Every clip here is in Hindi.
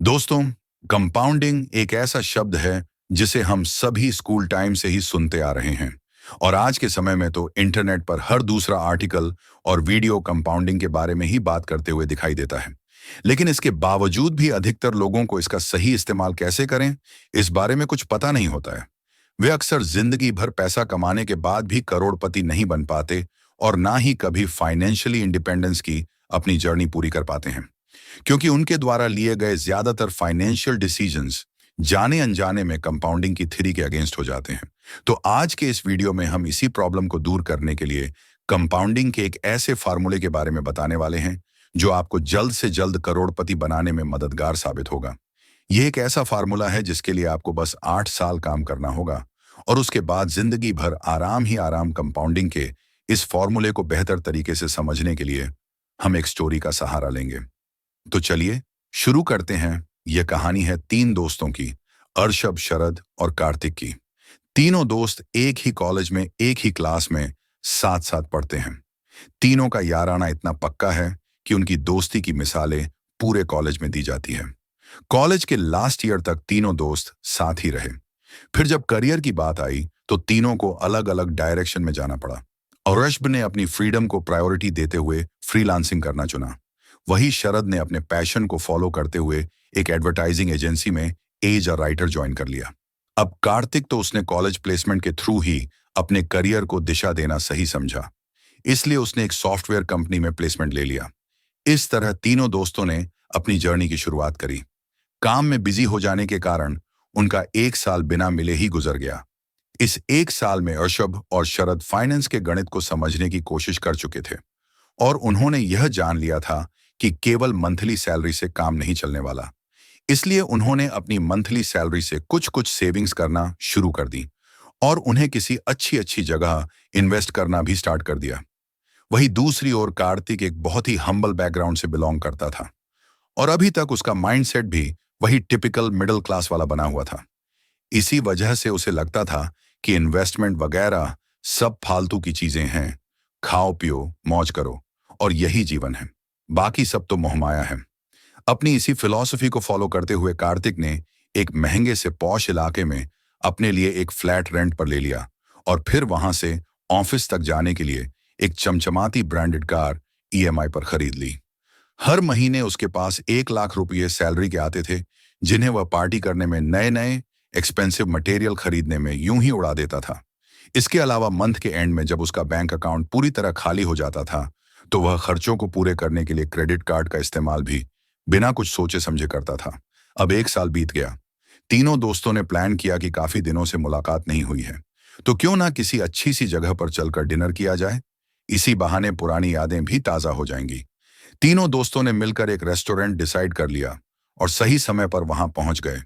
दोस्तों, कंपाउंडिंग एक ऐसा शब्द है जिसे हम सभी स्कूल टाइम से ही सुनते आ रहे हैं और आज के समय में तो इंटरनेट पर हर दूसरा आर्टिकल और वीडियो कंपाउंडिंग के बारे में ही बात करते हुए दिखाई देता है। लेकिन इसके बावजूद भी अधिकतर लोगों को इसका सही इस्तेमाल कैसे करें, इस बारे में कुछ पता नहीं होता है। वे अक्सर जिंदगी भर पैसा कमाने के बाद भी करोड़पति नहीं बन पाते और ना ही कभी फाइनेंशियली इंडिपेंडेंस की अपनी जर्नी पूरी कर पाते हैं, क्योंकि उनके द्वारा लिए गए ज्यादातर फाइनेंशियल डिसीजंस जाने अनजाने में कंपाउंडिंग की थ्योरी के अगेंस्ट हो जाते हैं। तो आज के इस वीडियो में हम इसी प्रॉब्लम को दूर करने के लिए कंपाउंडिंग के एक ऐसे फार्मूले के बारे में बताने वाले हैं जो आपको जल्द से जल्द करोड़पति बनाने में मददगार साबित होगा। यह एक ऐसा फार्मूला है जिसके लिए आपको बस 8 साल काम करना होगा और उसके बाद जिंदगी भर आराम ही आराम। कंपाउंडिंग के इस फॉर्मूले को बेहतर तरीके से समझने के लिए हम एक स्टोरी का सहारा लेंगे। तो चलिए शुरू करते हैं। यह कहानी है 3 दोस्तों की, अर्शब, शरद और कार्तिक की। तीनों दोस्त एक ही कॉलेज में एक ही क्लास में साथ साथ पढ़ते हैं। तीनों का याराना इतना पक्का है कि उनकी दोस्ती की मिसालें पूरे कॉलेज में दी जाती है। कॉलेज के लास्ट ईयर तक तीनों दोस्त साथ ही रहे। फिर जब करियर की बात आई तो तीनों को अलग अलग डायरेक्शन में जाना पड़ा। अर्शब ने अपनी फ्रीडम को प्रायोरिटी देते हुए फ्रीलांसिंग करना चुना। वही शरद ने अपने पैशन को फॉलो करते हुए एक एडवर्टाइजिंग एजेंसी में एज अ राइटर ज्वाइन कर लिया। अब कार्तिक तो उसने कॉलेज प्लेसमेंट के थ्रू ही अपने करियर को दिशा देना सही समझा, इसलिए उसने एक सॉफ्टवेयर कंपनी में प्लेसमेंट ले लिया। इस तरह तीनों दोस्तों ने अपनी जर्नी की शुरुआत करी। काम में बिजी हो जाने के कारण उनका 1 साल बिना मिले ही गुजर गया। इस 1 साल में अर्शब और शरद फाइनेंस के गणित को समझने की कोशिश कर चुके थे और उन्होंने यह जान लिया था कि केवल मंथली सैलरी से काम नहीं चलने वाला। इसलिए उन्होंने अपनी मंथली सैलरी से कुछ कुछ सेविंग्स करना शुरू कर दी और उन्हें किसी अच्छी अच्छी जगह इन्वेस्ट करना भी स्टार्ट कर दिया। वहीं दूसरी ओर कार्तिक एक बहुत ही हम्बल बैकग्राउंड से बिलोंग करता था और अभी तक उसका माइंडसेट भी वही टिपिकल मिडिल क्लास वाला बना हुआ था। इसी वजह से उसे लगता था कि इन्वेस्टमेंट वगैरह सब फालतू की चीजें हैं, खाओ पियो मौज करो और यही जीवन है, बाकी सब तो मोहमाया है। अपनी इसी फिलॉसफी को फॉलो करते हुए कार्तिक ने एक महंगे से पॉश इलाके में अपने लिए एक फ्लैट रेंट पर ले लिया और फिर वहां से ऑफिस तक जाने के लिए एक चमचमाती ब्रांडेड कार ईएमआई पर खरीद ली। हर महीने उसके पास 1 लाख रुपये सैलरी के आते थे, जिन्हें वह पार्टी करने में, नए नए एक्सपेंसिव मटेरियल खरीदने में यूं ही उड़ा देता था। इसके अलावा मंथ के एंड में जब उसका बैंक अकाउंट पूरी तरह खाली हो जाता था तो वह खर्चों को पूरे करने के लिए क्रेडिट कार्ड का इस्तेमाल भी बिना कुछ सोचे समझे करता था। अब 1 साल बीत गया। तीनों दोस्तों ने प्लान किया कि काफी दिनों से मुलाकात नहीं हुई है, तो क्यों ना किसी अच्छी सी जगह पर चलकर डिनर किया जाए। इसी बहाने पुरानी यादें भी ताजा हो जाएंगी। तीनों दोस्तों ने मिलकर एक रेस्टोरेंट डिसाइड कर लिया और सही समय पर वहां पहुंच गए।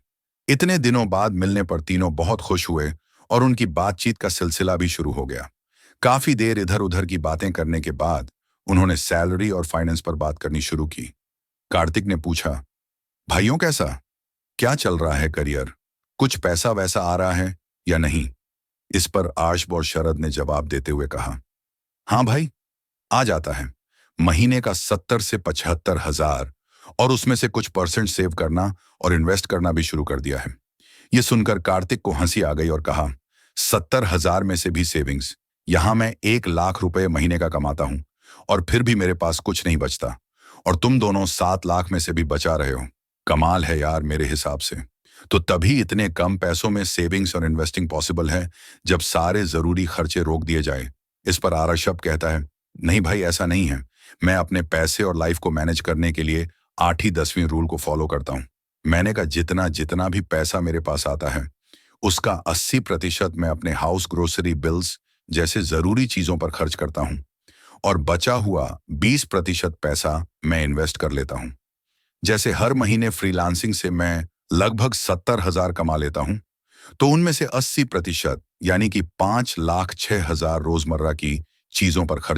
इतने दिनों बाद मिलने पर तीनों बहुत खुश हुए और उनकी बातचीत का सिलसिला भी शुरू हो गया। काफी देर इधर उधर की बातें करने के बाद उन्होंने सैलरी और फाइनेंस पर बात करनी शुरू की। कार्तिक ने पूछा, भाइयों कैसा, क्या चल रहा है करियर, कुछ पैसा वैसा आ रहा है या नहीं। इस पर अर्शब और शरद ने जवाब देते हुए कहा, हाँ भाई, आ जाता है। महीने का 70 से 75 हजार और उसमें से कुछ परसेंट सेव करना और इन्वेस्ट करना भी शुरू कर दिया है। यह सुनकर कार्तिक को हंसी आ गई और कहा, 70 हजार में से भी सेविंग्स, यहां मैं 1 लाख रुपए महीने का कमाता हूं और फिर भी मेरे पास कुछ नहीं बचता और तुम दोनों 7 लाख में से भी बचा रहे हो। कमाल है यार मेरे हिसाब से। तो तभी इतने कम पैसों में सेविंग्स और इन्वेस्टिंग पॉसिबल है जब सारे जरूरी खर्चे रोक दिए जाए। इस पर अर्शब कहता है, नहीं भाई, ऐसा नहीं है। मैं अपने पैसे और लाइफ को मैनेज करने के लिए 8वीं 10वीं रूल को फॉलो करता हूँ। मैंने कहा जितना जितना भी पैसा मेरे पास आता है उसका 80% मैं अपने हाउस ग्रोसरी बिल्स जैसे जरूरी चीजों पर खर्च करता हूँ और बचा हुआ 20% पैसा मैं इन्वेस्ट कर लेता हूं। जैसे हर महीने फ्रीलांसिंग से मैं लगभग 70 हजार कमा लेता हूं, तो उनमें से 80% यानी कि 5 लाख 6 हजार रोजमर्रा की चीजों पर खर्च